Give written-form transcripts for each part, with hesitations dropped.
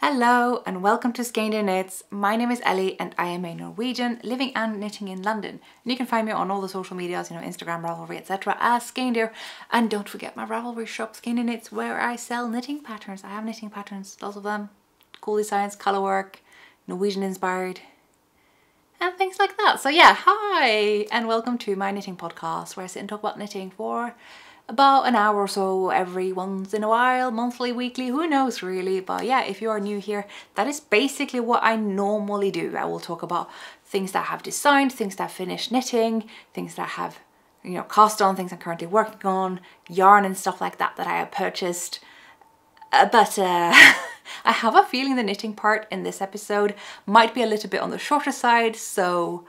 Hello and welcome to Skeindeer Knits. My name is Ellie and I am a Norwegian living and knitting in London. And you can find me on all the social medias, Instagram, Ravelry, etc. as Skeindeer. And don't forget my Ravelry shop, Skeindeer Knits, where I sell knitting patterns. I have knitting patterns, lots of them. Cool designs, colour work, Norwegian inspired, and things like that. So yeah, hi and welcome to my knitting podcast where I sit and talk about knitting for about an hour or so every once in a while, monthly, weekly, who knows really. But yeah, if you are new here, that is basically what I normally do. I will talk about things that I have designed, things that I finished knitting, things that I have, cast on, things I'm currently working on, yarn and stuff like that that I have purchased. But I have a feeling the knitting part in this episode might be a little bit on the shorter side, so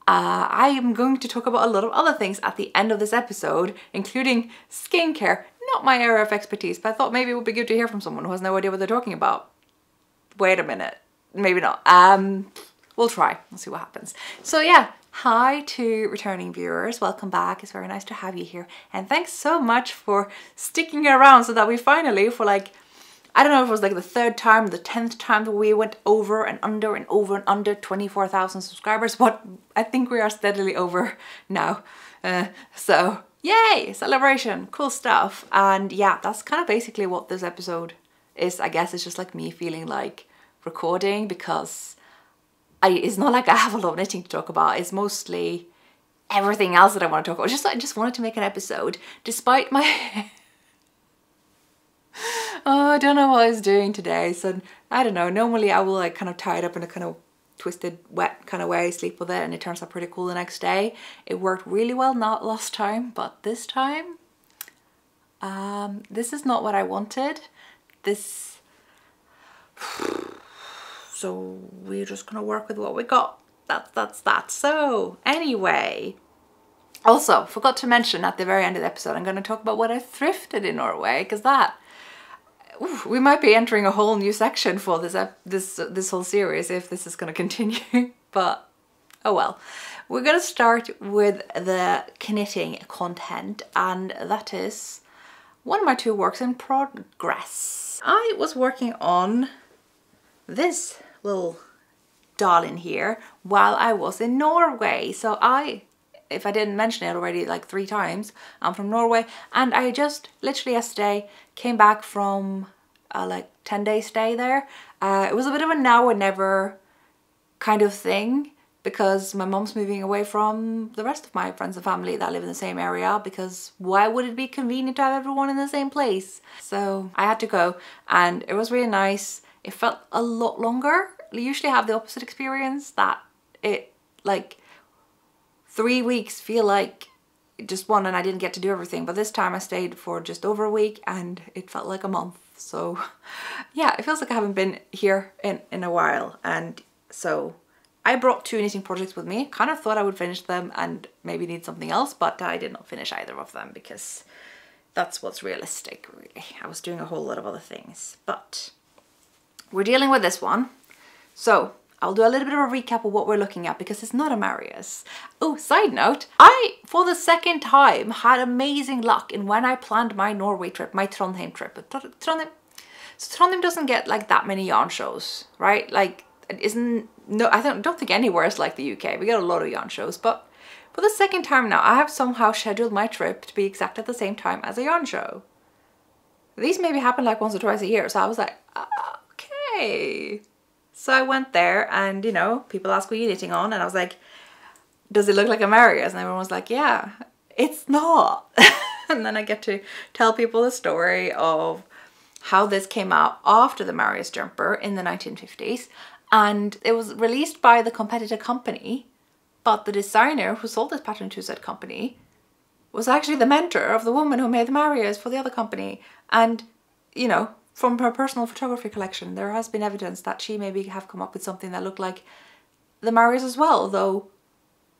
I am going to talk about a lot of other things at the end of this episode, including skincare. Not my area of expertise, but I thought maybe it would be good to hear from someone who has no idea what they're talking about. Wait a minute, maybe not. We'll try, we'll see what happens. So yeah, hi to returning viewers, welcome back. It's very nice to have you here. And thanks so much for sticking around so that we finally, for like, I don't know if it was like the 3rd time, the 10th time that we went over and under 24,000 subscribers, but I think we are steadily over now. So yay, celebration, cool stuff. And yeah, that's kind of basically what this episode is. I guess it's just like me feeling like recording because it's not like I have a lot of knitting to talk about. It's mostly everything else that I want to talk about. I just wanted to make an episode despite my... Oh, I don't know what I was doing today, so I don't know. Normally I will like kind of tie it up in a kind of twisted, wet kind of way, sleep with it, and it turns out pretty cool the next day. It worked really well not last time, but this time, this is not what I wanted. So we're just gonna work with what we got. That's that. So anyway, also forgot to mention at the very end of the episode, I'm gonna talk about what I thrifted in Norway, because we might be entering a whole new section for this whole series if this is going to continue, but oh well. We're going to start with the knitting content, and that is one of my 2 works in progress. I was working on this little darling here while I was in Norway. So if I didn't mention it already like 3 times, I'm from Norway, and I just literally yesterday came back from like 10-day stay there. It was a bit of a now or never kind of thing because my mom's moving away from the rest of my friends and family that live in the same area, because why would it be convenient to have everyone in the same place? So I had to go, and it was really nice. It felt a lot longer. I usually have the opposite experience, that it like 3 weeks feel like just one and I didn't get to do everything, but this time I stayed for just over a week and it felt like a month. So yeah, it feels like I haven't been here in a while. And so I brought 2 knitting projects with me. Kind of thought I would finish them and maybe need something else, but I did not finish either of them because that's what's realistic really. I was doing a whole lot of other things, but we're dealing with this one. So I'll do a little bit of a recap of what we're looking at because it's not a Marius. Oh, side note, I, for the 2nd time, had amazing luck in when I planned my Norway trip, my Trondheim trip. So Trondheim doesn't get like that many yarn shows, right? Like, I don't think anywhere is like the UK. We get a lot of yarn shows, but for the 2nd time now, I have somehow scheduled my trip to be exact at the same time as a yarn show. These maybe happen like once or twice a year, so I was like, okay. So I went there and, people ask what you're knitting on, and I was like, does it look like a Marius? And everyone was like, yeah, it's not. And then I get to tell people the story of how this came out after the Marius jumper in the 1950s. And it was released by the competitor company, but the designer who sold this pattern to said company was actually the mentor of the woman who made the Marius for the other company. And, from her personal photography collection, there has been evidence that she maybe have come up with something that looked like the Marius as well, though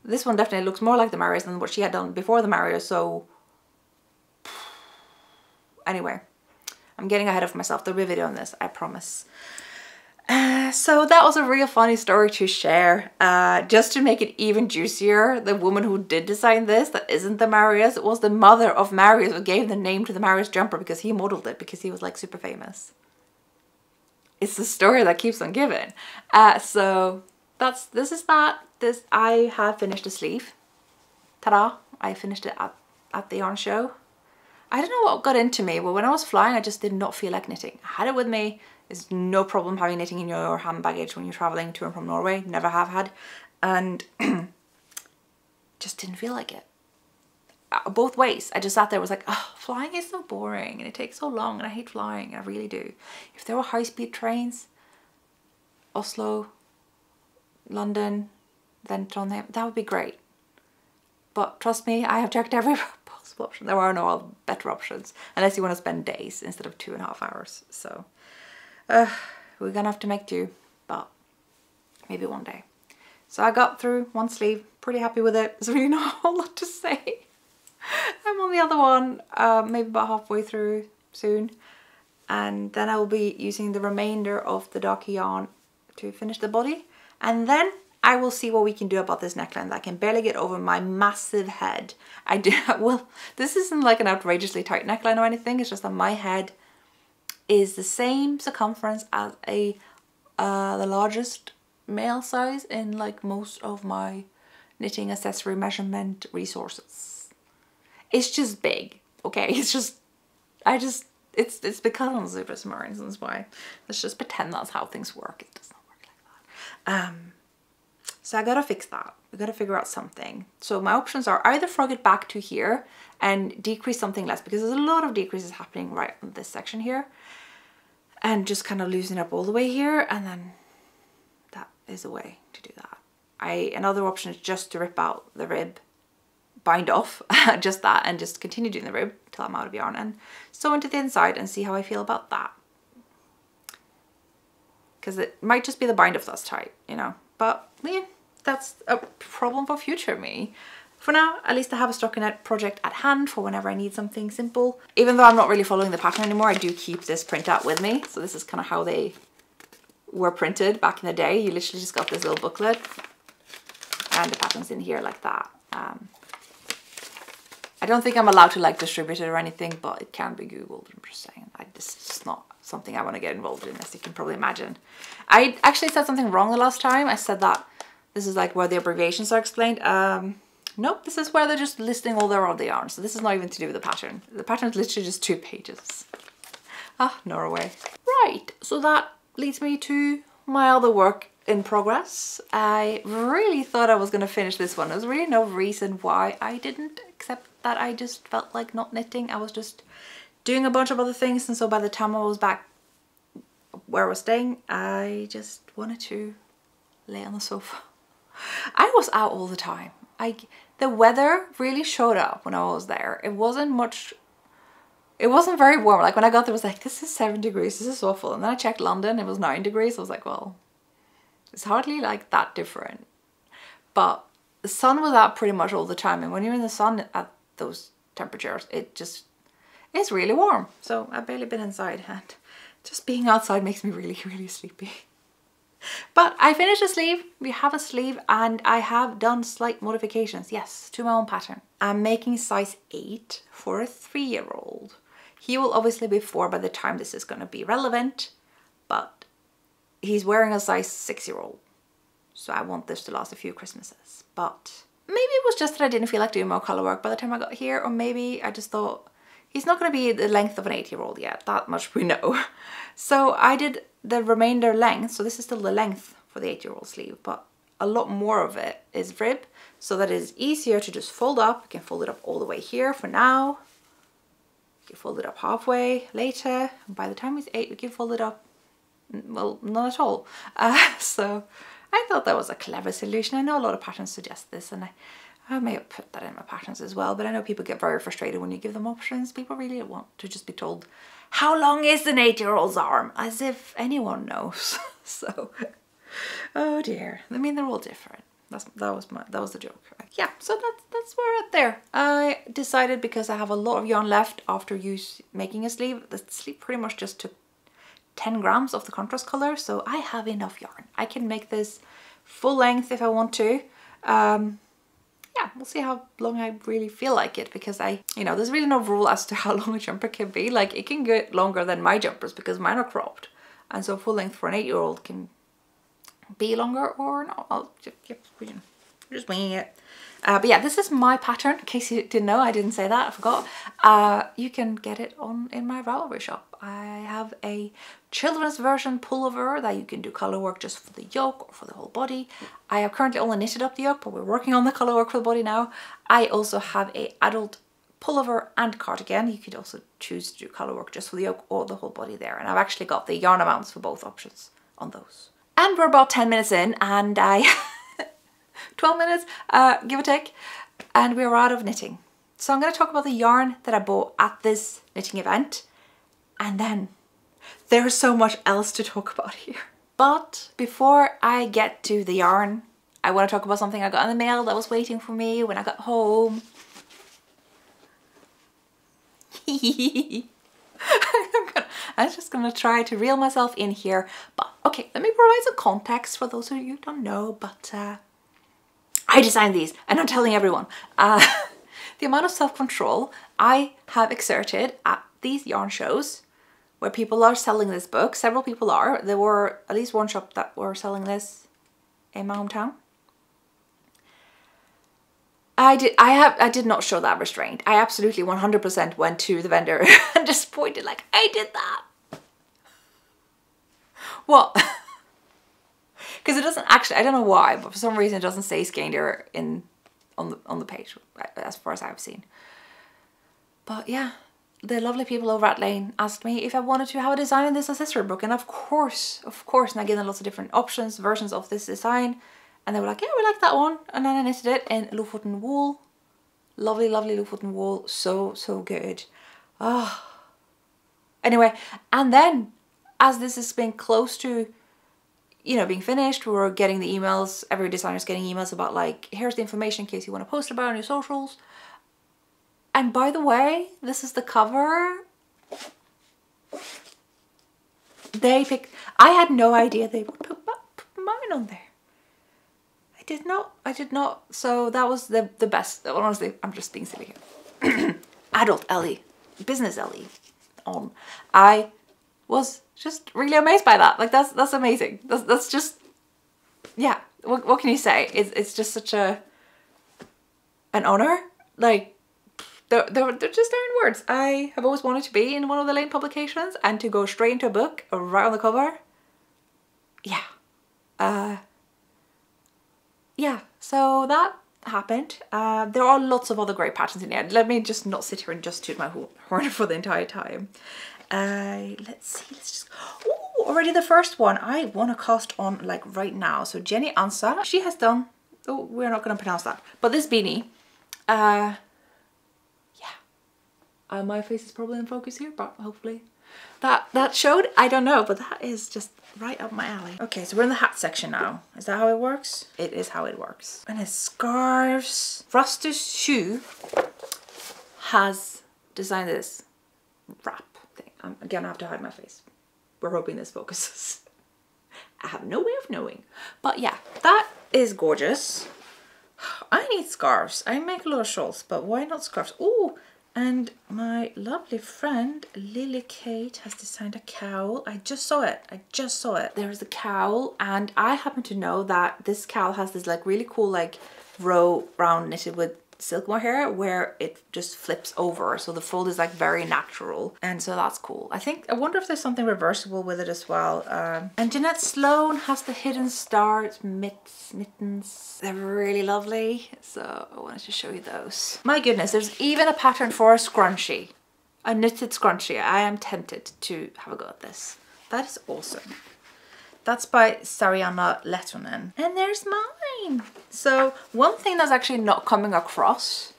this one definitely looks more like the Marius than what she had done before the Marius. So anyway, I'm getting ahead of myself. There'll be a video on this, I promise. So that was a real funny story to share. Just to make it even juicier, the woman who did design this, that isn't the Marius, it was the mother of Marius who gave the name to the Marius jumper because he modeled it because he was like super famous. it's the story that keeps on giving. So this is that. I have finished the sleeve. Ta-da! I finished it at the yarn show. I don't know what got into me, but when I was flying, I just did not feel like knitting. I had it with me. There's no problem having knitting in your hand baggage when you're traveling to and from Norway. Never have had. And just didn't feel like it. Both ways. I just sat there, was like, oh, flying is so boring and it takes so long and I hate flying. I really do. If there were high-speed trains, Oslo, London, then Trondheim, that would be great. But trust me, I have checked every possible option. There are no better options unless you want to spend days instead of 2.5 hours. So we're gonna have to make do, but maybe one day. So I got through one sleeve, pretty happy with it. There's really not a whole lot to say. I'm on the other one, maybe about halfway through soon. And then I will be using the remainder of the dark yarn to finish the body. And then I will see what we can do about this neckline. I can barely get over my massive head. Well, this isn't like an outrageously tight neckline or anything. It's just that my head is the same circumference as the largest male size in like most of my knitting accessory measurement resources. It's just big, okay? It's just, it's because I'm super smart, and that's why. Let's just pretend that's how things work. It does not work like that. So I gotta fix that. We gotta figure out something. So my options are either frog it back to here and decrease something less, because there's a lot of decreases happening right on this section here, and just kind of loosen up all the way here, and then that is a way to do that. Another option is just to rip out the rib, bind off just that, and just continue doing the rib till I'm out of yarn and sew into the inside and see how I feel about that. Because it might just be the bind off that's tight, you know, but yeah, that's a problem for future me. For now, at least I have a stockinette project at hand for whenever I need something simple. Even though I'm not really following the pattern anymore, I do keep this printout with me. So this is kind of how they were printed back in the day. You literally just got this little booklet and the pattern's in here like that. I don't think I'm allowed to like distribute it or anything, but it can be Googled. I'm just saying, this is just not something I want to get involved in, as you can probably imagine. I actually said something wrong the last time. I said that this is like where the abbreviations are explained. Nope, this is where they're just listing all their other yarns. So this is not even to do with the pattern. The pattern is literally just 2 pages. Ah, Norway. Right, so that leads me to my other work in progress. I really thought I was going to finish this one. There's really no reason why I didn't, except that I just felt like not knitting. I was just doing a bunch of other things, and so by the time I was back where I was staying, I just wanted to lay on the sofa. I was out all the time. The weather really showed up when I was there. It wasn't very warm. Like when I got there, it was like, this is 7 degrees, this is awful. And then I checked London, it was 9 degrees. I was like, well, it's hardly like that different. But the sun was out pretty much all the time. And when you're in the sun at those temperatures, it's really warm. So I've barely been inside, and just being outside makes me really, really sleepy. But I finished the sleeve. We have a sleeve, and I have done slight modifications, yes, to my own pattern. I'm making size 8 for a 3-year-old. He will obviously be 4 by the time this is going to be relevant, but he's wearing a size 6-year-old. So I want this to last a few Christmases. But maybe it was just that I didn't feel like doing more color work by the time I got here, or maybe I just thought he's not going to be the length of an 8-year-old yet. That much we know. So I did the remainder length. So this is still the length for the 8-year-old sleeve, but a lot more of it is rib, so that it is easier to just fold up. You can fold it up all the way here for now. You can fold it up halfway later. And by the time it's 8, we can fold it up, well, not at all. So I thought that was a clever solution. I know a lot of patterns suggest this, and I may have put that in my patterns as well, but I know people get very frustrated when you give them options. People really want to just be told, how long is an 8-year-old's arm? As if anyone knows. So, oh dear. I mean, they're all different. That was the joke. Yeah, so that's where we're at there. I decided, because I have a lot of yarn left after making a sleeve, the sleeve pretty much just took 10 grams of the contrast color, so I have enough yarn. I can make this full length if I want to. Yeah, we'll see how long I really feel like it, because there's really no rule as to how long a jumper can be. Like, it can get longer than my jumpers because mine are cropped. And so full length for an 8-year-old can be longer or not. I'll just winging it. But yeah, this is my pattern. In case you didn't know, I didn't say that, I forgot. You can get it in my Ravelry shop. I have a children's version pullover that you can do color work just for the yoke or for the whole body. I have currently only knitted up the yoke, but we're working on the color work for the body now. I also have a adult pullover and cardigan. You could also choose to do color work just for the yoke or the whole body there. And I've actually got the yarn amounts for both options on those. And we're about 10 minutes in, and I 12 minutes, give or take, and we're out of knitting. So I'm going to talk about the yarn that I bought at this knitting event, and then there's so much else to talk about here. But before I get to the yarn, I want to talk about something I got in the mail that was waiting for me when I got home. I'm just gonna try to reel myself in here, but okay, let me provide some context for those of you who don't know. But I designed these, and I'm telling everyone the amount of self-control I have exerted at these yarn shows where people are selling this book. Several people are. There were at least one shop that were selling this in my hometown. I did not show that restraint. I absolutely 100% went to the vendor and just pointed like, I did that. What? Because it doesn't actually, I don't know why, but for some reason it doesn't say Skeindeer on the page, as far as I've seen. But yeah, the lovely people over at Lane asked me if I wanted to have a design in this accessory book, and of course, and I gave them lots of different options, versions of this design. And they were like, yeah, we like that one. And then I knitted it in Lofoten wool. Lovely, lovely Lofoten wool. So, so good. Oh. Anyway, and then as this has been close to, you know, being finished, we were getting the emails. Every designer's getting emails about like, here's the information in case you want to post about it on your socials. And by the way, this is the cover. They picked, I had no idea they would put mine on there. I did not. So that was the best. Honestly, I'm just being silly here. Adult Ellie, business Ellie on. I was just really amazed by that. Like that's amazing. That's just, yeah. What can you say? It's just such an honor. Like there just aren't words. I have always wanted to be in one of the Lane publications and to go straight into a book right on the cover. Yeah. Yeah, so that happened. There are lots of other great patterns in here. Let me just not sit here and just toot my horn for the entire time. Let's see, let's just, oh, already the first one I want to cast on like right now. So Jenny Ansa, she has done, oh, we're not going to pronounce that, but this beanie, yeah, my face is probably in focus here, but hopefully that showed. I don't know, but that is just right up my alley. Okay, so we're in the hat section now. Is that how it works? It is how it works. And it's scarves. Ruster's Shoe has designed this wrap thing. I'm gonna have to hide my face. We're hoping this focuses. I have no way of knowing. But yeah, that is gorgeous. I need scarves. I make a lot of shawls, but why not scarves? Ooh. And my lovely friend Lily Kate has designed a cowl. I just saw it. There's the cowl, and I happen to know that this cowl has this like really cool like row round knitted with silk mohair where it just flips over, so the fold is like very natural, and so that's cool. I wonder if there's something reversible with it as well. And Jeanette Sloan has the Hidden Stars mittens. They're really lovely, so I wanted to show you those. My goodness, there's even a pattern for a scrunchie, a knitted scrunchie. I am tempted to have a go at this. That is awesome. That's by Sariana Letonen. And there's mine. So one thing that's actually not coming across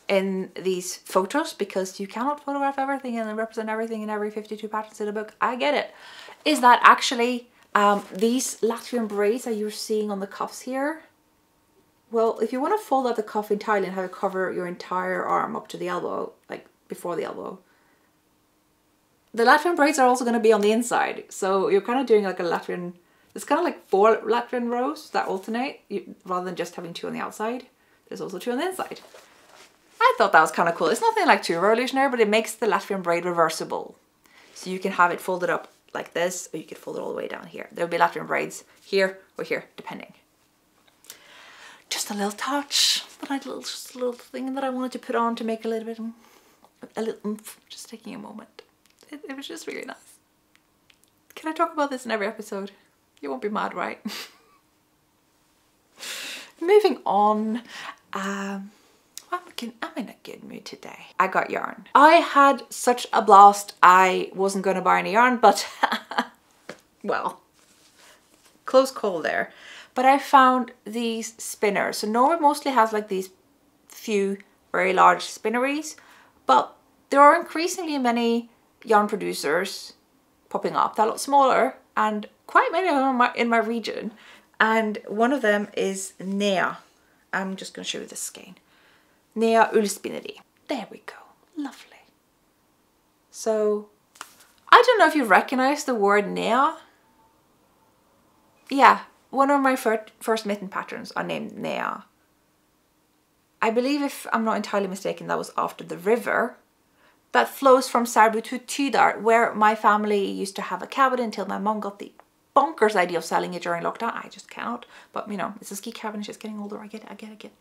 in these photos, because you cannot photograph everything and then represent everything in every 52 patterns in a book, I get it, is that actually these Latvian braids that you're seeing on the cuffs here, well, if you want to fold out the cuff entirely and have it cover your entire arm up to the elbow, like before the elbow, the Latvian braids are also going to be on the inside. So you're kind of doing like a Latvian, it's kind of like 4 Latvian rows that alternate, rather than just having 2 on the outside. There's also 2 on the inside. I thought that was kind of cool. It's nothing like too revolutionary, but it makes the Latvian braid reversible. So you can have it folded up like this, or you could fold it all the way down here. There would be lateral braids here or here, depending. Just a little touch, but just a little thing that I wanted to put on to make a little bit, a little oomph, just taking a moment. It was just really nice. Can I talk about this in every episode? You won't be mad, right? Moving on. I'm in a good mood today. I got yarn. I had such a blast. I wasn't going to buy any yarn, but well, close call there. But I found these spinners. So Norway mostly has like these few very large spinneries, but there are increasingly many yarn producers popping up. They're a lot smaller, and quite many of them are in my region. And one of them is Nea. I'm just going to show you the skein. Nea Ullspinneri. There we go. Lovely. So, I don't know if you recognize the word Nea. Yeah, one of my first mitten patterns are named Nea. I believe, if I'm not entirely mistaken, that was after the river that flows from Selbu to Tydar, where my family used to have a cabin until my mom got the bonkers idea of selling it during lockdown. I just cannot. But you know, it's a ski cabin, she's getting older. I get it.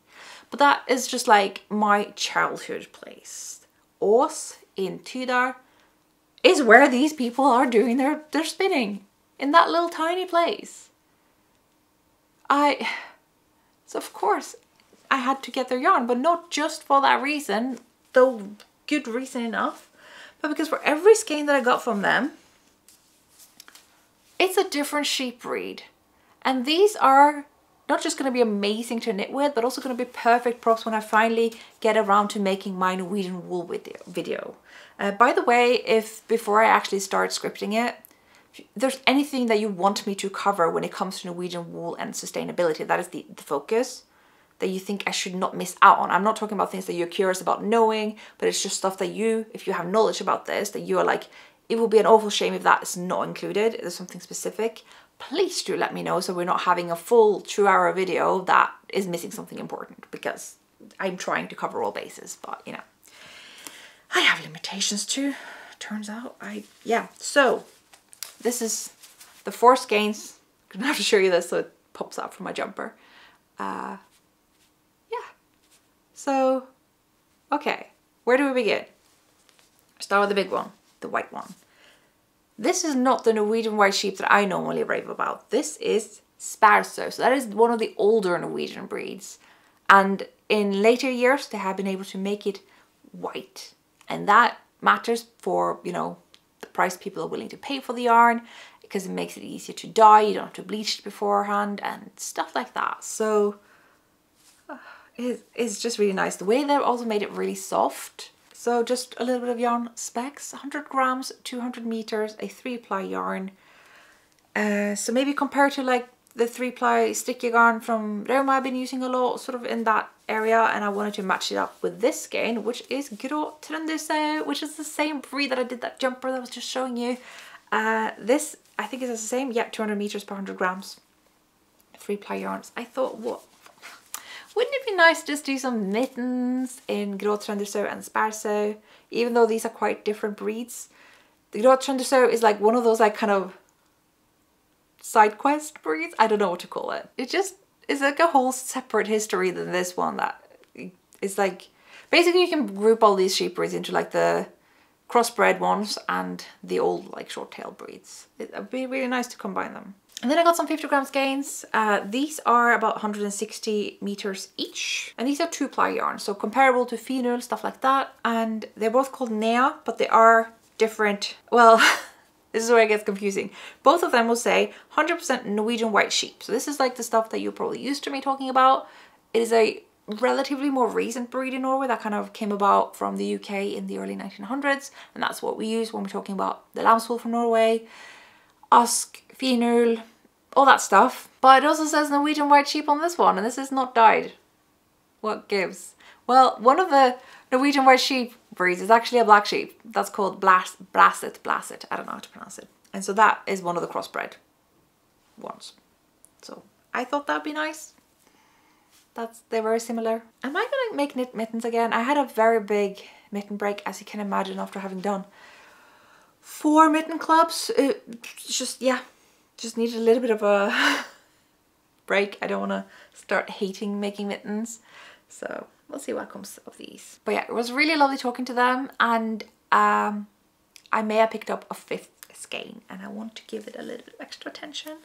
But that is just like my childhood place. Ås in Tydar is where these people are doing their spinning. In that little tiny place. So of course I had to get their yarn, but not just for that reason, though good reason enough, but because for every skein that I got from them, it's a different sheep breed. And these are not just going to be amazing to knit with, but also going to be perfect props when I finally get around to making my Norwegian wool video. By the way, if before I actually start scripting it, if there's anything that you want me to cover when it comes to Norwegian wool and sustainability, that is the focus, that you think I should not miss out on. I'm not talking about things that you're curious about knowing, but it's just stuff that you, if you have knowledge about this, that you are like, it will be an awful shame if that is not included. If there's something specific, please do let me know, so we're not having a full 2-hour video that is missing something important, because I'm trying to cover all bases, but you know, I have limitations too, turns out. Yeah, so this is the 4 skeins. I'm gonna have to show you this so it pops out from my jumper. Yeah, so, okay, where do we begin? Start with the big one, the white one. This is not the Norwegian white sheep that I normally rave about. This is Sparso. So that is one of the older Norwegian breeds. And in later years, they have been able to make it white. And that matters for, you know, the price people are willing to pay for the yarn, because it makes it easier to dye. You don't have to bleach it beforehand and stuff like that. So it's just really nice. The way they've also made it really soft. So just a little bit of yarn specs, 100 grams, 200 meters, a 3-ply yarn. So maybe compared to like the 3-ply sticky yarn from Rauma I've been using a lot, sort of in that area, and I wanted to match it up with this skein, which is Cortina, which is the same breed that I did that jumper that I was just showing you. This, I think, is the same, yeah, 200 meters per 100 grams, 3-ply yarns. I thought, what? Wouldn't it be nice to just do some mittens in Cortina and Sparso, even though these are quite different breeds? The Cortina is like one of those like kind of side quest breeds. I don't know what to call it. It just is like a whole separate history than this one that is like, basically you can group all these sheep breeds into like the crossbred ones and the old like short tail breeds. It would be really nice to combine them. And then I got some 50 gram skeins. These are about 160 meters each. And these are 2-ply yarns, so comparable to Finul, stuff like that. And they're both called Nea, but they are different. Well, this is where it gets confusing. Both of them will say 100% Norwegian white sheep. So this is like the stuff that you're probably used to me talking about. It is a relatively more recent breed in Norway that kind of came about from the UK in the early 1900s. And that's what we use when we're talking about the lamb's wool from Norway. Usk, Finul, all that stuff. But it also says Norwegian white sheep on this one, and this is not dyed. What gives? Well, one of the Norwegian white sheep breeds is actually a black sheep. That's called Blasset. I don't know how to pronounce it. And so that is one of the crossbred ones. So I thought that'd be nice. They're very similar. Am I gonna make mittens again? I had a very big mitten break, as you can imagine, after having done 4 mitten clubs. It just, yeah, just needed a little bit of a break. I don't want to start hating making mittens. So we'll see what comes of these. But yeah, it was really lovely talking to them. And I may have picked up a 5th skein, and I want to give it a little bit of extra attention.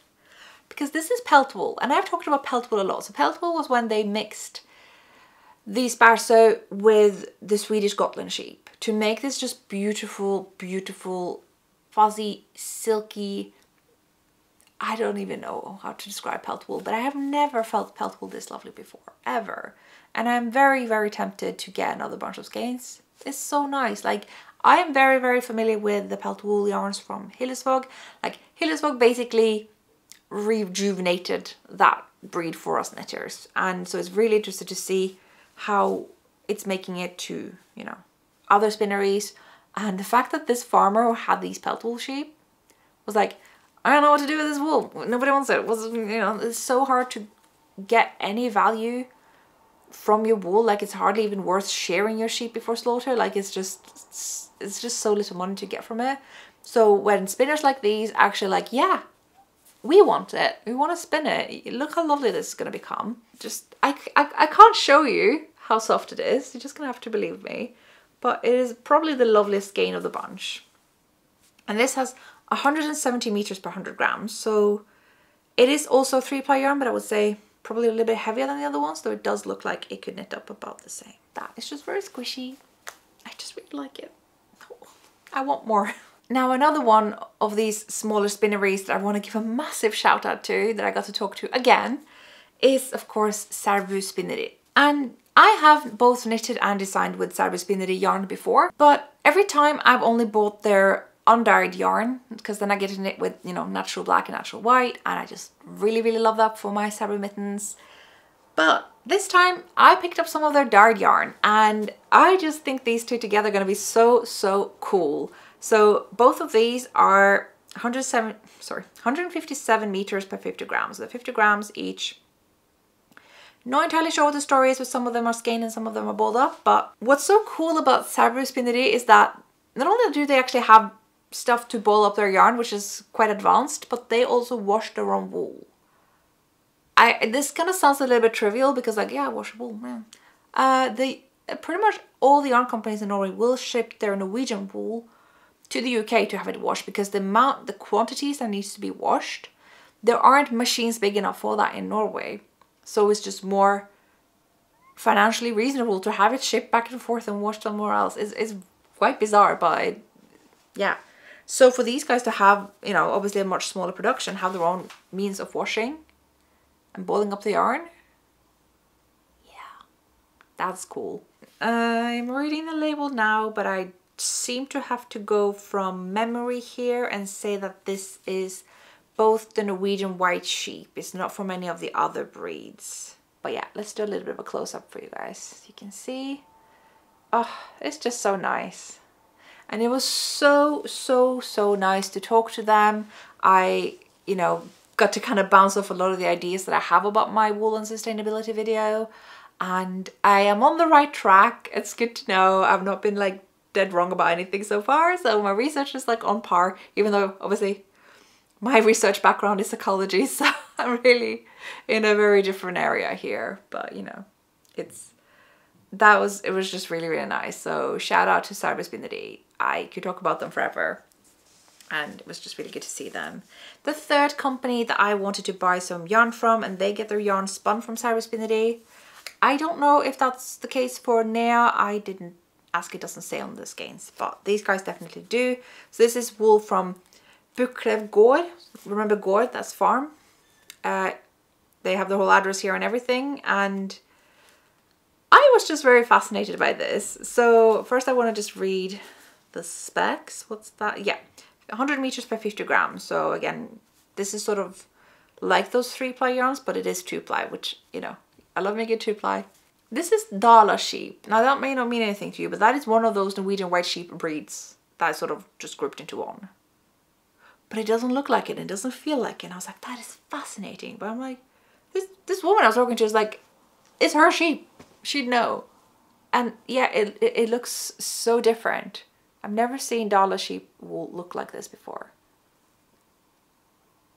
Because this is pelt wool, and I've talked about pelt wool a lot. So pelt wool was when they mixed the Sparso with the Swedish Gotland sheep to make this just beautiful, beautiful, fuzzy, silky, I don't even know how to describe pelt wool, but I have never felt pelt wool this lovely before, ever. And I'm very, very tempted to get another bunch of skeins. It's so nice. Like, I am very, very familiar with the pelt wool yarns from Hillesvåg. Like, Hillesvåg basically rejuvenated that breed for us knitters, and so it's really interesting to see how it's making it to, you know, other spinneries. And the fact that this farmer had these pelt wool sheep was like, I don't know what to do with this wool, nobody wants it. It was, you know, it's so hard to get any value from your wool. Like, it's hardly even worth sharing your sheep before slaughter. Like, it's just so little money to get from it. So when spinners like these actually like, yeah, we want it, we want to spin it, look how lovely this is going to become. Just, I can't show you how soft it is, you're just going to have to believe me. But it is probably the loveliest skein of the bunch. And this has 170 meters per 100 grams. So it is also 3-ply yarn, but I would say probably a little bit heavier than the other ones, though it does look like it could knit up about the same. That is just very squishy. I just really like it. Oh, I want more. Now, another one of these smaller spinneries that I want to give a massive shout out to, that I got to talk to again, is of course Selbu Spinneri. And I have both knitted and designed with Selbu Spinneri yarn before, but every time I've only bought their undyed yarn, because then I get to knit with, you know, natural black and natural white, and I just really, really love that for my Selbu mittens. But this time I picked up some of their dyed yarn, and I just think these two together are going to be so, so cool. So both of these are 157 meters per 50 grams. So 50 grams each. Not entirely sure what the story is, with some of them are skeined and some of them are balled up. But what's so cool about Selbu Spinneri is that not only do they actually have stuff to ball up their yarn, which is quite advanced, but they also wash their own wool. This kind of sounds a little bit trivial because, like, yeah, wash wool, man. Pretty much all the yarn companies in Norway will ship their Norwegian wool to the UK to have it washed, because the quantities that needs to be washed, there aren't machines big enough for that in Norway. So it's just more financially reasonable to have it shipped back and forth and washed somewhere else. It's quite bizarre, but yeah. So for these guys to have, you know, obviously a much smaller production, have their own means of washing and boiling up the yarn, yeah, that's cool. I'm reading the label now, but I seem to have to go from memory here and say that this is both the Norwegian white sheep. It's not from any of the other breeds. But yeah, let's do a little bit of a close-up for you guys. You can see, oh, it's just so nice. And it was so, so, so nice to talk to them. I, you know, got to kind of bounce off a lot of the ideas that I have about my wool and sustainability video. And I am on the right track. It's good to know. I've not been like dead wrong about anything so far. So my research is like on par, even though obviously my research background is psychology, so I'm really in a very different area here. But you know, it was just really, really nice. So shout out to Selbu Spinneri. I could talk about them forever, and it was just really good to see them. The third company that I wanted to buy some yarn from, and they get their yarn spun from Selbu Spinneri. I don't know if that's the case for Nea. I didn't ask, it doesn't say on the skeins, but these guys definitely do. So this is wool from Buklev Garn. Remember Garn, that's farm. They have the whole address here and everything, and I was just very fascinated by this. So first I want to just read the specs. What's that? Yeah, 100 meters per 50 grams. So again, this is sort of like those 3-ply yarns, but it is 2-ply, which, you know, I love making 2-ply. This is Dala sheep. Now that may not mean anything to you, but that is one of those Norwegian white sheep breeds that is sort of just grouped into one. But it doesn't look like it, and it doesn't feel like it. And I was like, that is fascinating. But I'm like, this woman I was talking to is like, it's her sheep. She'd know. And yeah, it looks so different. I've never seen Dala sheep wool look like this before.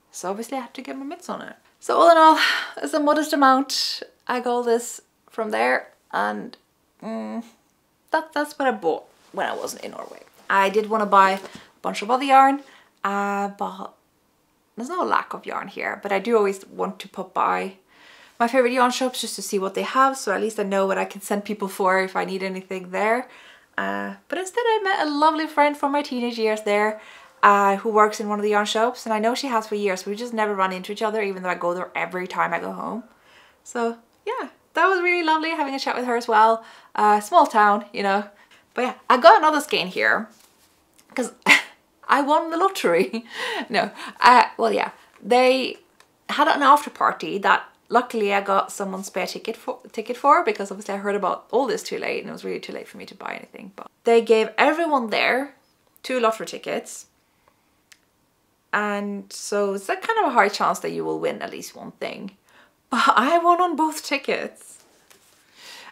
So obviously I have to get my mitts on it. So all in all, it's a modest amount. I got all this from there, and that's what I bought when I wasn't in Norway. I did want to buy a bunch of other yarn, but there's no lack of yarn here, but I do always want to pop by my favorite yarn shops just to see what they have, so at least I know what I can send people for if I need anything there. But instead I met a lovely friend from my teenage years there, who works in one of the yarn shops, and I know she has for years. We just never run into each other, even though I go there every time I go home. So yeah, that was really lovely having a chat with her as well. Small town, you know. But yeah, I got another skein here because I won the lottery. No, well yeah, they had an after party that luckily I got someone's spare ticket for, because obviously I heard about all this too late and it was really too late for me to buy anything. But they gave everyone there 2 lottery tickets. And so it's like kind of a high chance that you will win at least one thing. But I won on both tickets.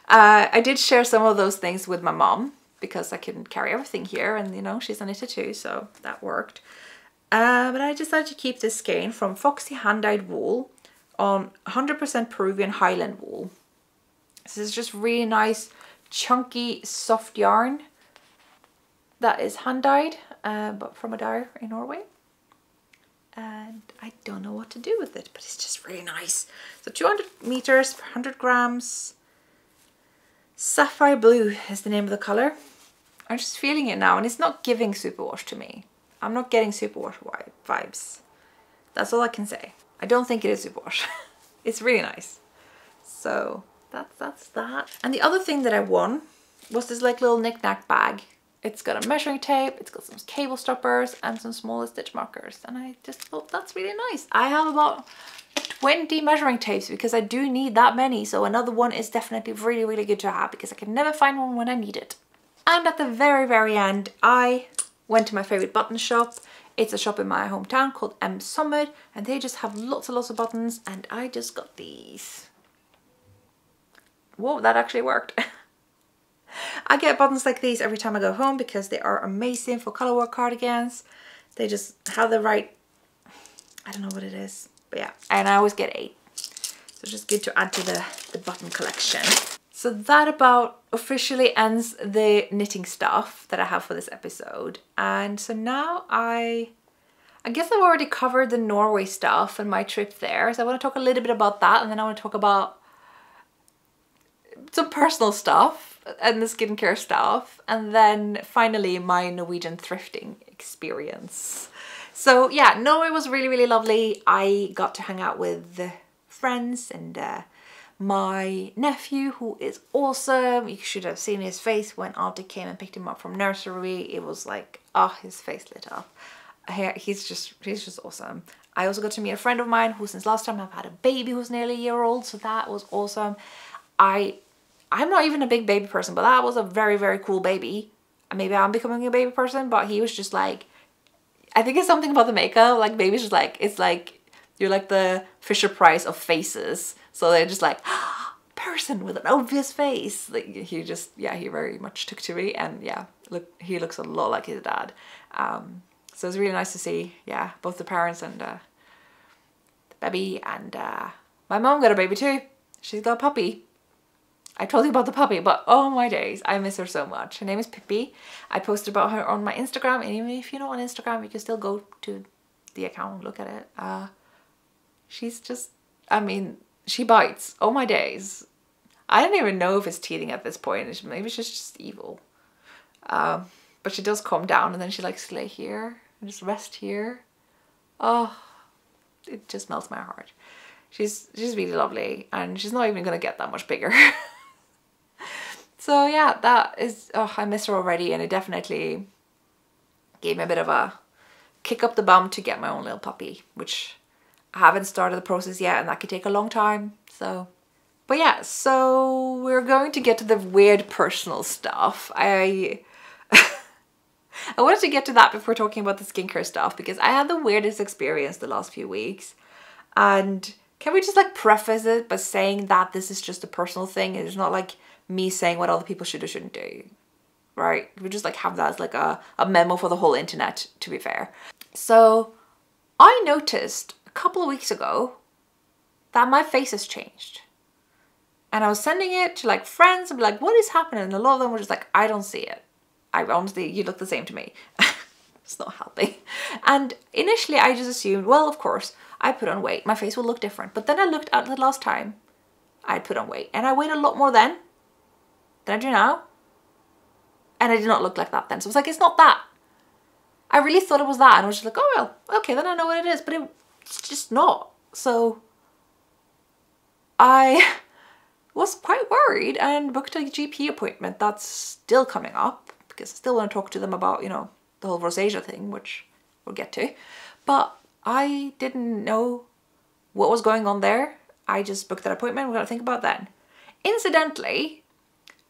I did share some of those things with my mom because I couldn't carry everything here, and you know, she's a knitter too, so that worked. But I decided to keep this skein from Foxy Handdyed wool on 100% Peruvian Highland wool. This is just really nice, chunky, soft yarn that is hand dyed, but from a dyer in Norway. And I don't know what to do with it, but it's just really nice. So 200 meters per 100 grams. Sapphire blue is the name of the color. I'm just feeling it now, and it's not giving superwash to me. I'm not getting superwash vibes. That's all I can say. I don't think it is superwash. It's really nice. So that's that. And the other thing that I won was this like little knick-knack bag. It's got a measuring tape, it's got some cable stoppers and some smaller stitch markers. And I just thought that's really nice. I have about 20 measuring tapes because I do need that many. So another one is definitely really, really good to have because I can never find one when I need it. And at the very, very end, I went to my favorite button shop. It's a shop in my hometown called M Summit, and they just have lots and lots of buttons, and I just got these. Whoa, that actually worked. I get buttons like these every time I go home because they are amazing for colorwork cardigans. They just have the right, I don't know what it is, but yeah. And I always get 8. So it's just good to add to the button collection. So that about officially ends the knitting stuff that I have for this episode. And so now I guess I've already covered the Norway stuff and my trip there. So I want to talk a little bit about that, and then I want to talk about some personal stuff and the skincare stuff, and then finally my Norwegian thrifting experience. So yeah, Norway was really, really lovely. I got to hang out with friends and my nephew, who is awesome. You should have seen his face when Auntie came and picked him up from nursery. It was like, oh, his face lit up. He's just awesome. I also got to meet a friend of mine who since last time I've had a baby who's nearly a year old, so that was awesome. I'm not even a big baby person, but that was a very, very cool baby. Maybe I'm becoming a baby person, but he was just like, I think it's something about the makeup. Like baby's just like, it's like, you're like the Fisher Price of faces. So they're just like, person with an obvious face. Like he just, yeah, he very much took to me, and yeah, look, he looks a lot like his dad. So it's really nice to see, yeah, both the parents and the baby. And my mom got a baby too. She's got a puppy. I told you about the puppy, but oh my days, I miss her so much. Her name is Pippi. I posted about her on my Instagram, and even if you're not on Instagram, you can still go to the account and look at it. She's just, I mean, she bites. Oh my days. I don't even know if it's teething at this point. Maybe she's just evil. But she does calm down, and then she likes to lay here and just rest here. Oh, it just melts my heart. She's really lovely, and she's not even gonna get that much bigger. So yeah, that is, oh, I miss her already, and it definitely gave me a bit of a kick up the bum to get my own little puppy, which I haven't started the process yet, and that could take a long time. So, but yeah, so we're going to get to the weird personal stuff. I wanted to get to that before talking about the skincare stuff, because I had the weirdest experience the last few weeks. And can we just like preface it by saying that this is just a personal thing? It's not like me saying what other people should or shouldn't do. right? We just like have that as like a memo for the whole internet, to be fair. So I noticed a couple of weeks ago that my face has changed. And I was sending it to like friends and be like, what is happening? And a lot of them were just like, I don't see it. I honestly, you look the same to me. It's not helping. And initially I just assumed, well, of course, I put on weight. My face will look different. But then I looked at the last time I put on weight. And I weighed a lot more then than I do now. And I did not look like that then. So I was like, it's not that. I really thought it was that. And I was just like, oh, well, okay, then I know what it is. But it's just not. So I was quite worried and booked a GP appointment that's still coming up because I still want to talk to them about, you know, the whole rosacea thing, which we'll get to. But I didn't know what was going on there. I just booked that appointment. We're going to think about that then. Incidentally,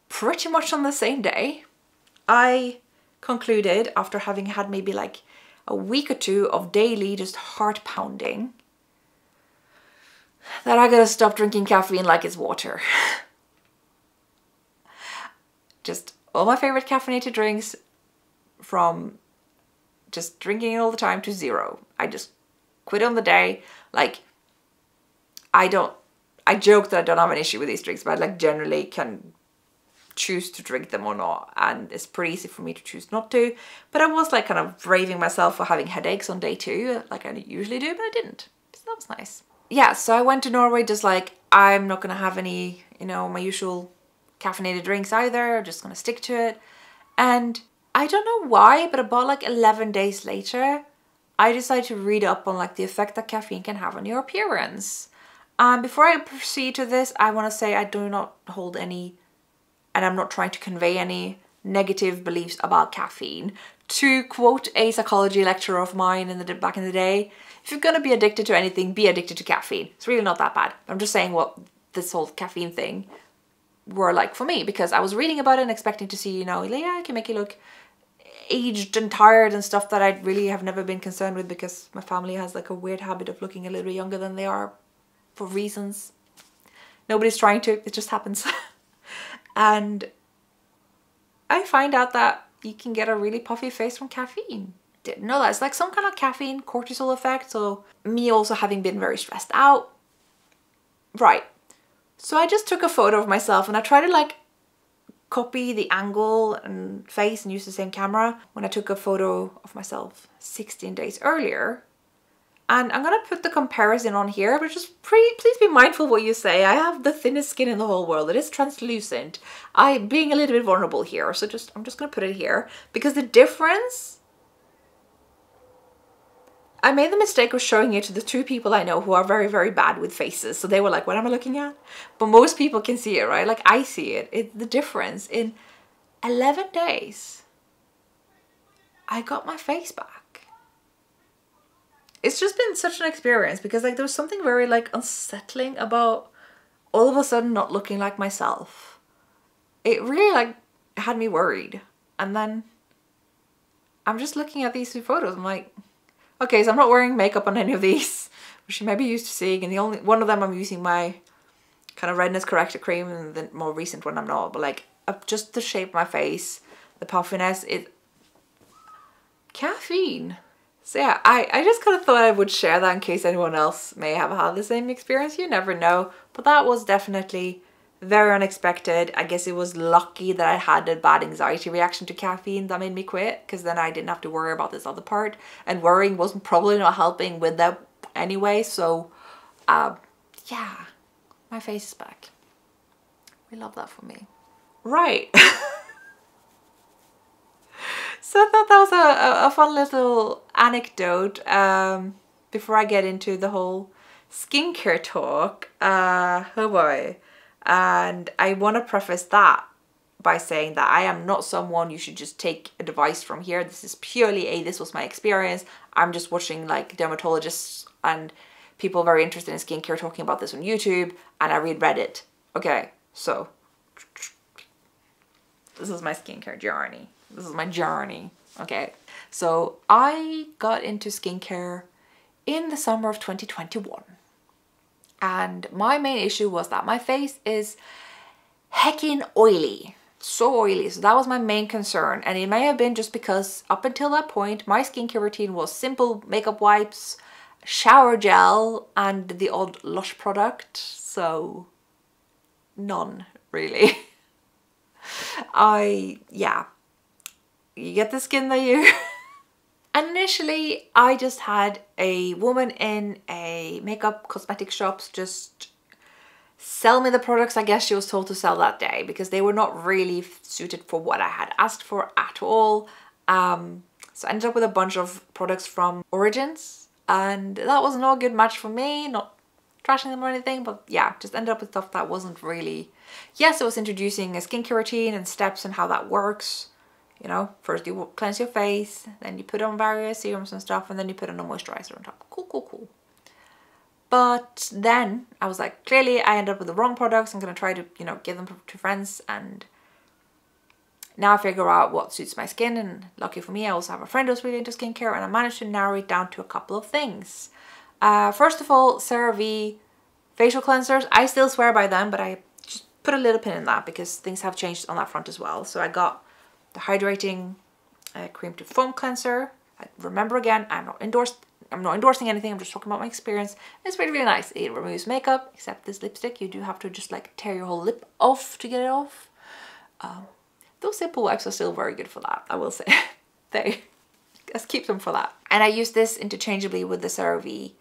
pretty much on the same day, I concluded, after having had maybe like a week or two of daily just heart pounding, that I gotta stop drinking caffeine like it's water. Just all my favorite caffeinated drinks, from just drinking it all the time to zero. I just quit on the day. Like, I joke that I don't have an issue with these drinks, but I like generally can choose to drink them or not, and it's pretty easy for me to choose not to. But I was like kind of braving myself for having headaches on day 2 like I usually do, but I didn't, so that was nice. Yeah, so I went to Norway just like, I'm not gonna have any, you know, my usual caffeinated drinks either. I'm just gonna stick to it. And I don't know why, but about like 11 days later, I decided to read up on like the effect that caffeine can have on your appearance. Before I proceed to this, I want to say I do not hold any, and I'm not trying to convey any negative beliefs about caffeine. To quote a psychology lecturer of mine back in the day, if you're gonna be addicted to anything, be addicted to caffeine. It's really not that bad. I'm just saying what this whole caffeine thing were like for me, because I was reading about it and expecting to see, you know, yeah, it can make you look aged and tired and stuff that I really have never been concerned with, because my family has like a weird habit of looking a little bit younger than they are for reasons. Nobody's trying to, it just happens. And I find out that you can get a really puffy face from caffeine. Didn't know that. It's like some kind of caffeine cortisol effect. So me also having been very stressed out. Right. So I just took a photo of myself and I tried to like copy the angle and face and use the same camera when I took a photo of myself 16 days earlier. And I'm gonna put the comparison on here, but just please be mindful what you say. I have the thinnest skin in the whole world. It is translucent. I'm being a little bit vulnerable here, so I'm just gonna put it here, because the difference, I made the mistake of showing it to the 2 people I know who are very, very bad with faces. So they were like, what am I looking at? But most people can see it, right? Like I see it. The difference in 11 days, I got my face back. It's just been such an experience, because like there was something very like unsettling about all of a sudden not looking like myself. It really like had me worried. And then I'm just looking at these 2 photos. I'm like, okay, so I'm not wearing makeup on any of these, which you may be used to seeing. And the only one of them I'm using my kind of redness corrector cream, and the more recent one I'm not. But like just the shape of my face, the puffiness, caffeine. So yeah, I just kind of thought I would share that in case anyone else may have had the same experience. You never know. But that was definitely very unexpected. I guess it was lucky that I had a bad anxiety reaction to caffeine that made me quit, because then I didn't have to worry about this other part. And worrying wasn't probably not helping with that anyway. So yeah, my face is back. We love that for me. Right. So I thought that was a fun little anecdote before I get into the whole skincare talk. Oh boy. And I want to preface that by saying that I am not someone you should just take advice from here. This is purely this was my experience. I'm just watching like dermatologists and people very interested in skincare talking about this on YouTube, and I read Reddit. Okay, so this is my skincare journey. This is my journey, okay? So I got into skincare in the summer of 2021. And my main issue was that my face is heckin' oily. so oily. So that was my main concern, and it may have been just because up until that point my skincare routine was simple makeup wipes, shower gel, and the odd Lush product. So none really. Yeah, you get the skin that you and initially I just had a woman in a makeup cosmetic shops just sell me the products I guess she was told to sell that day, because they were not really suited for what I had asked for at all. So I ended up with a bunch of products from Origins, and that was not a good match for me. Not trashing them or anything, but yeah, just ended up with stuff that wasn't really... Yes, it was introducing a skincare routine and steps and how that works. You know, first you cleanse your face, then you put on various serums and stuff, and then you put on a moisturizer on top. Cool, cool, cool. But then I was like, clearly I ended up with the wrong products. I'm going to try to, you know, give them to friends, and now I figure out what suits my skin. And lucky for me, I also have a friend who's really into skincare, and I managed to narrow it down to a couple of things. First of all, CeraVe facial cleansers. I still swear by them, but I just put a little pin in that because things have changed on that front as well. So I got the hydrating cream to foam cleanser. Remember again, I'm not endorsing anything. I'm just talking about my experience. It's really, really nice. It removes makeup, except this lipstick. You do have to just like tear your whole lip off to get it off. Those simple wipes are still very good for that, I will say. Let's keep them for that. And I use this interchangeably with the CeraVe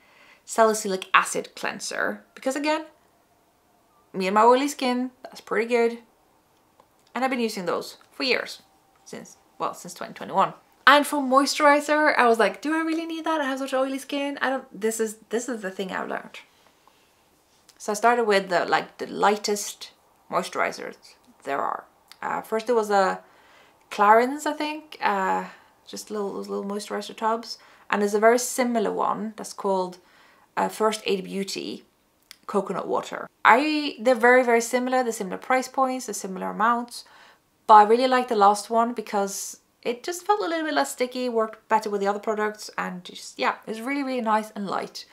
salicylic acid cleanser, because again, me and my oily skin, that's pretty good. And I've been using those for years, since 2021. And for moisturizer, I was like, do I really need that? I have such oily skin. This is the thing I've learned. So I started with the lightest moisturizers there are. First there was a Clarins, I think, just those little moisturizer tubs. And there's a very similar one that's called First Aid Beauty coconut water. They're very, very similar. They're similar price points, they're similar amounts. But I really like the last one because it just felt a little bit less sticky, worked better with the other products, and just, yeah, it was really, really nice and light.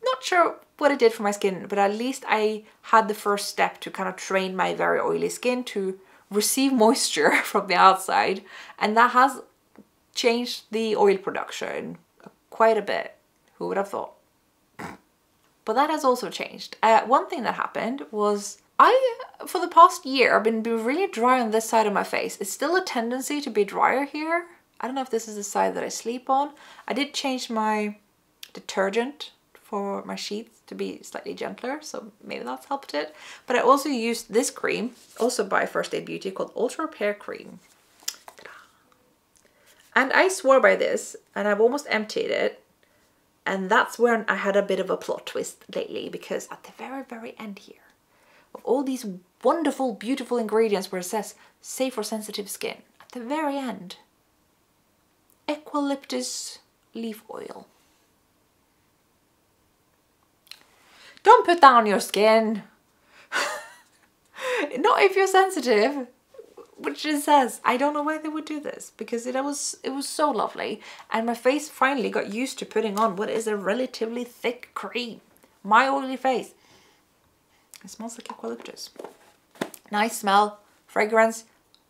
Not sure what it did for my skin, but at least I had the first step to kind of train my very oily skin to receive moisture from the outside, and that has changed the oil production quite a bit. Who would have thought? But that has also changed. One thing that happened was for the past year, I've been really dry on this side of my face. It's still a tendency to be drier here. I don't know if this is the side that I sleep on. I did change my detergent for my sheets to be slightly gentler, so maybe that's helped it. But I also used this cream, also by First Aid Beauty, called Ultra Repair Cream. And I swore by this, and I've almost emptied it. And that's when I had a bit of a plot twist lately, because at the very, very end here, of all these wonderful, beautiful ingredients where it says safe for sensitive skin, at the very end, eucalyptus leaf oil. Don't put that on your skin. Not if you're sensitive. Which it says. I don't know why they would do this, because it was so lovely, and my face finally got used to putting on what is a relatively thick cream. My oily face. It smells like eucalyptus. Nice smell, fragrance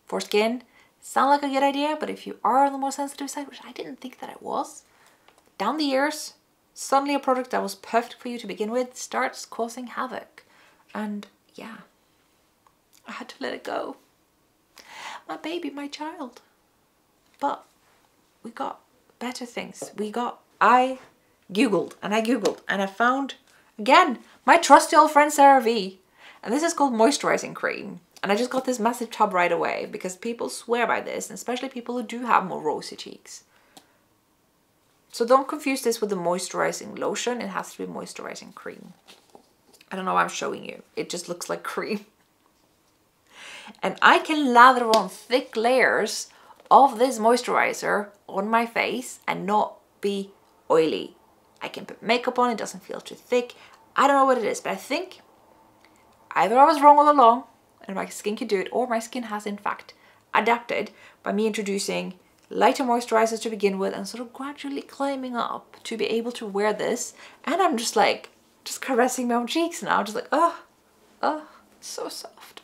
for skin. Sound like a good idea, but if you are on the more sensitive side, which I didn't think that I was, down the years, suddenly a product that was perfect for you to begin with starts causing havoc. And yeah, I had to let it go. My baby, my child. But we got better things. I googled and I found, again, my trusty old friend CeraVe. And this is called moisturizing cream. And I just got this massive tub right away because people swear by this, and especially people who do have more rosy cheeks. So don't confuse this with the moisturizing lotion. It has to be moisturizing cream. I don't know why I'm showing you. It just looks like cream. And I can lather on thick layers of this moisturizer on my face and not be oily. I can put makeup on, it doesn't feel too thick. I don't know what it is, but I think either I was wrong all along and my skin can do it, or my skin has in fact adapted by me introducing lighter moisturizers to begin with and sort of gradually climbing up to be able to wear this. And I'm just like, just caressing my own cheeks now, just like, oh, it's so soft.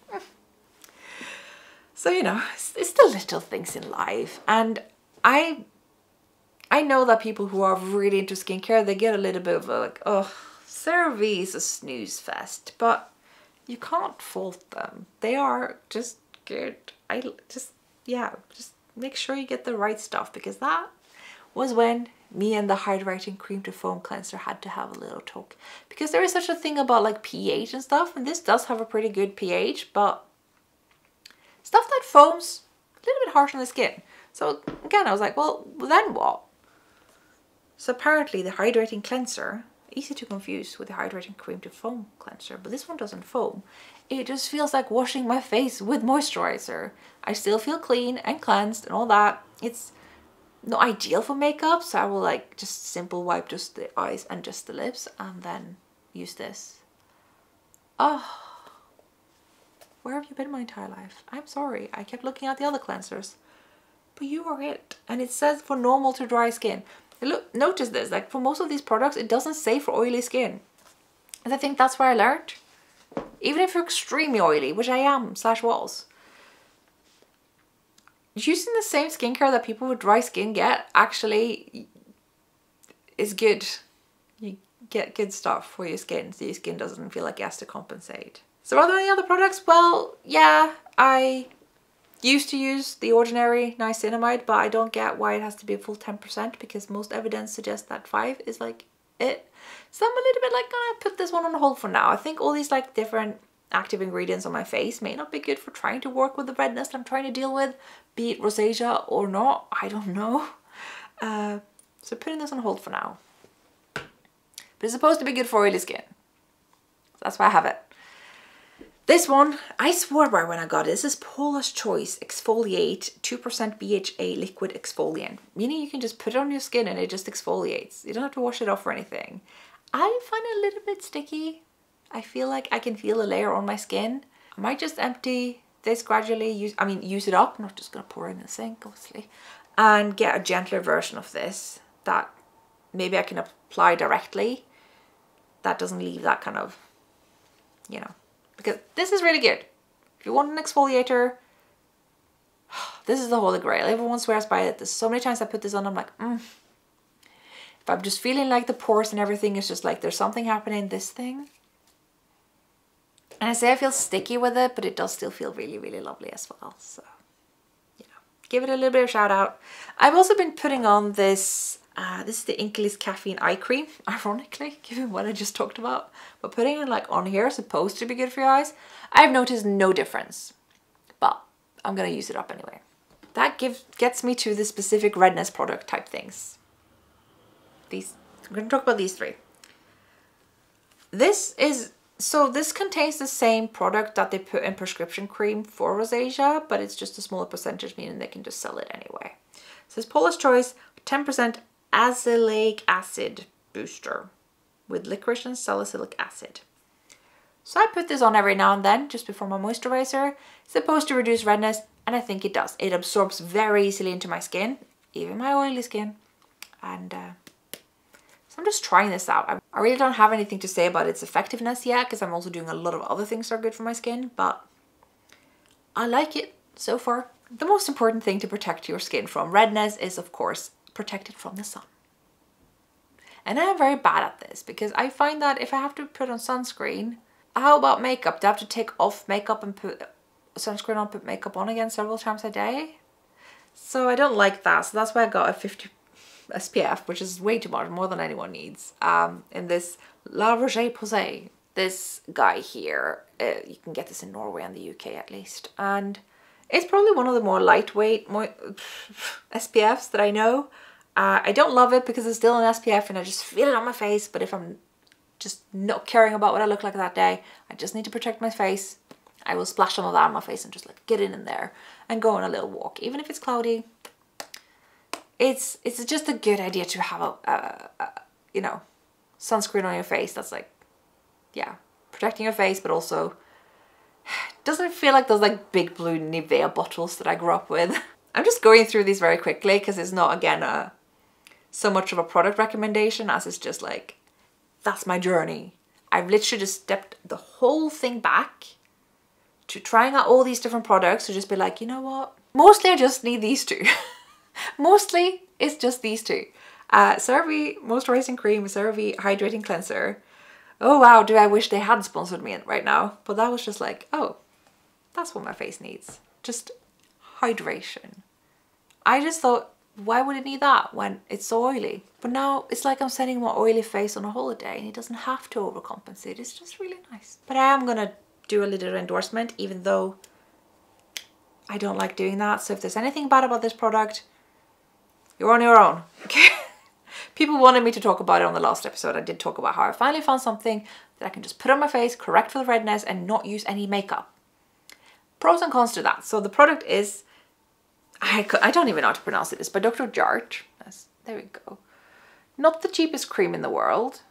So, you know, it's the little things in life. And I know that people who are really into skincare, they get a little bit of a like, oh, CeraVe is a snooze fest, but you can't fault them. They are just good. Just make sure you get the right stuff, because that was when me and the hydrating cream to foam cleanser had to have a little talk, because there is such a thing about like pH and stuff, and this does have a pretty good pH, but stuff that foams a little bit harsh on the skin. So again, I was like, well, then what? So apparently the hydrating cleanser, easy to confuse with the hydrating cream to foam cleanser, but this one doesn't foam. It just feels like washing my face with moisturizer. I still feel clean and cleansed and all that. It's not ideal for makeup, so I will like just simple wipe just the eyes and just the lips and then use this. Oh, where have you been my entire life? I'm sorry, I kept looking at the other cleansers, but you are it. And it says for normal to dry skin. Look, notice this, like for most of these products, it doesn't say for oily skin. And I think that's where I learned. Even if you're extremely oily, which I am, / was, using the same skincare that people with dry skin get actually is good. You get good stuff for your skin, so your skin doesn't feel like it has to compensate. So are there any other products? Well, yeah, I used to use the ordinary niacinamide, but I don't get why it has to be a full 10%, because most evidence suggests that 5 is like it. So I'm a little bit like gonna put this one on hold for now. I think all these like different active ingredients on my face may not be good for trying to work with the redness that I'm trying to deal with, be it rosacea or not, I don't know. So putting this on hold for now. But it's supposed to be good for oily skin. So that's why I have it. This one, I swore by when I got it. This is Paula's Choice Exfoliate 2% BHA Liquid Exfoliant. Meaning you can just put it on your skin and it just exfoliates. You don't have to wash it off or anything. I find it a little bit sticky. I feel like I can feel a layer on my skin. I might just empty this gradually, use it up. I'm not just gonna pour it in the sink, obviously. And get a gentler version of this that maybe I can apply directly. That doesn't leave that kind of, you know, because this is really good. If you want an exfoliator, this is the holy grail. Everyone swears by it. There's so many times I put this on, I'm like, If I'm just feeling like the pores and everything is just like there's something happening, this thing. And I say I feel sticky with it, but it does still feel really, really lovely as well. So, you know, give it a little bit of a shout out. I've also been putting on this, this is the Inkey's Caffeine Eye Cream, ironically, given what I just talked about. But putting it like on here is supposed to be good for your eyes. I've noticed no difference, but I'm gonna use it up anyway. That gets me to the specific redness product type things. I'm gonna talk about these 3. This contains the same product that they put in prescription cream for rosacea, but it's just a smaller percentage, meaning they can just sell it anyway. So it's Paula's Choice 10% azelaic acid booster with licorice and salicylic acid. So I put this on every now and then just before my moisturizer. It's supposed to reduce redness, and I think it does. It absorbs very easily into my skin, even my oily skin. And so I'm just trying this out. I really don't have anything to say about its effectiveness yet, because I'm also doing a lot of other things that are good for my skin, but I like it so far. The most important thing to protect your skin from redness is, of course, protect it from the sun. And I'm very bad at this, because I find that if I have to put on sunscreen, how about makeup? Do I have to take off makeup and put sunscreen on, put makeup on again several times a day? So I don't like that. So that's why I got a 50 SPF, which is way too much, more than anyone needs. In this La Roche-Posay. This guy here, you can get this in Norway and the UK at least. And it's probably one of the more lightweight SPFs that I know. I don't love it because it's still an SPF and I just feel it on my face. But if I'm just not caring about what I look like that day, I just need to protect my face, I will splash some of that on my face and just like get in there and go on a little walk. Even if it's cloudy, it's just a good idea to have a you know, sunscreen on your face that's like, yeah, protecting your face, but also doesn't feel like those like big blue Nivea bottles that I grew up with. I'm just going through these very quickly because it's not, again, so much of a product recommendation as it's just like, that's my journey. I've literally just stepped the whole thing back to trying out all these different products to just be like, you know what? Mostly I just need these two. Mostly it's just these two. CeraVe Moisturizing Cream, CeraVe Hydrating Cleanser. Oh wow, do I wish they had sponsored me right now. But that was just like, oh, that's what my face needs. Just hydration. I just thought, why would it need that when it's so oily? But now it's like I'm sending my oily face on a holiday and it doesn't have to overcompensate. It's just really nice. But I am gonna do a little endorsement, even though I don't like doing that. So if there's anything bad about this product, you're on your own, okay? People wanted me to talk about it on the last episode. I did talk about how I finally found something that I can just put on my face, correct for the redness, and not use any makeup. Pros and cons to that. So the product is, I don't even know how to pronounce it. It's by Dr. Jart. There we go. Not the cheapest cream in the world,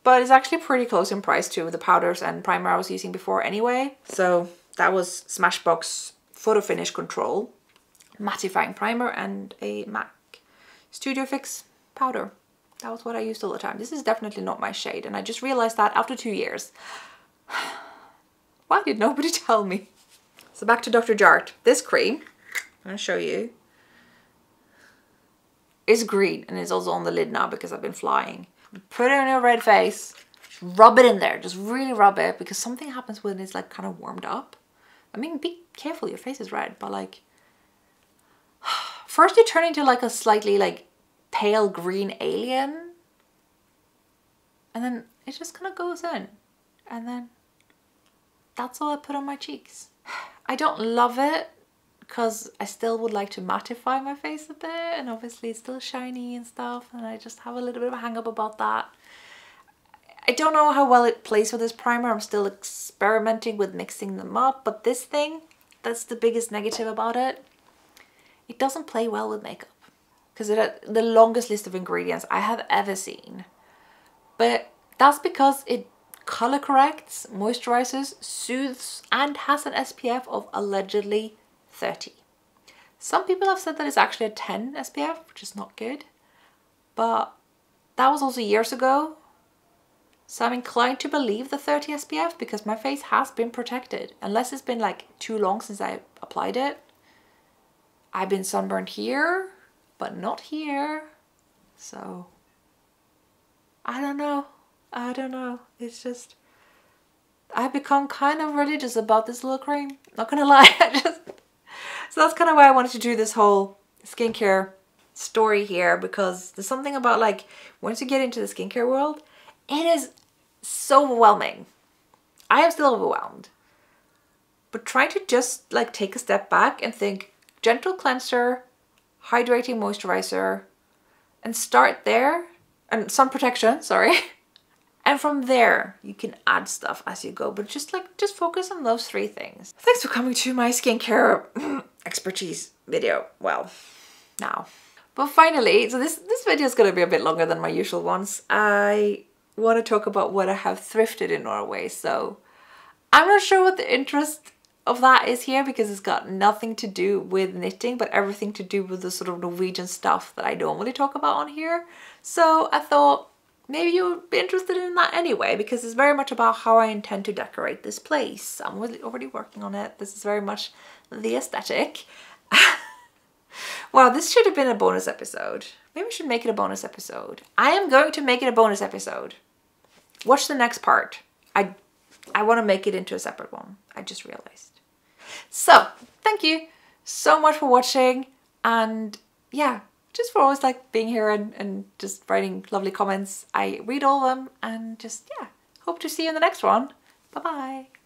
but it's actually pretty close in price to the powders and primer I was using before anyway. So that was Smashbox Photo Finish Control mattifying primer and a MAC Studio Fix powder. That was what I used all the time. This is definitely not my shade, and I just realized that after 2 years. Why did nobody tell me? So back to Dr. Jart. This cream, I'm going to show you, is green and it's also on the lid now because I've been flying. Put it on your red face, rub it in there, just really rub it, because something happens when it's like kind of warmed up. I mean, be careful, your face is red, but like, first you turn into like a slightly like pale green alien, and then it just kind of goes in, and then that's all I put on my cheeks. I don't love it because I still would like to mattify my face a bit, and obviously it's still shiny and stuff, and I just have a little bit of a hang up about that. I don't know how well it plays with this primer. I'm still experimenting with mixing them up, but this thing, that's the biggest negative about it. It doesn't play well with makeup because it had the longest list of ingredients I have ever seen. But that's because it color corrects, moisturizes, soothes, and has an SPF of allegedly 30. Some people have said that it's actually a 10 SPF, which is not good. But that was also years ago. So I'm inclined to believe the 30 SPF because my face has been protected. Unless it's been like too long since I applied it. I've been sunburned here, but not here. So, I don't know. I don't know. It's just, I've become kind of religious about this little cream. Not gonna lie. So that's kind of why I wanted to do this whole skincare story here, because there's something about like, once you get into the skincare world, it is so overwhelming. I am still overwhelmed. But trying to just like take a step back and think, gentle cleanser, hydrating moisturizer, and start there, and sun protection, sorry. And from there, you can add stuff as you go, but just focus on those 3 things. Thanks for coming to my skincare expertise video. Well, now. But finally, so this video is going to be a bit longer than my usual ones. I want to talk about what I have thrifted in Norway. So I'm not sure what the interest of that is here, because it's got nothing to do with knitting, but everything to do with the sort of Norwegian stuff that I don't really talk about on here. So I thought maybe you would be interested in that anyway, because it's very much about how I intend to decorate this place. I'm already working on it. This is very much the aesthetic. Wow, this should have been a bonus episode. Maybe I should make it a bonus episode. I am going to make it a bonus episode. Watch the next part. I want to make it into a separate one. I just realized. So, thank you so much for watching. And yeah, just for always like being here and just writing lovely comments. I read all of them, and just, yeah, hope to see you in the next one. Bye-bye.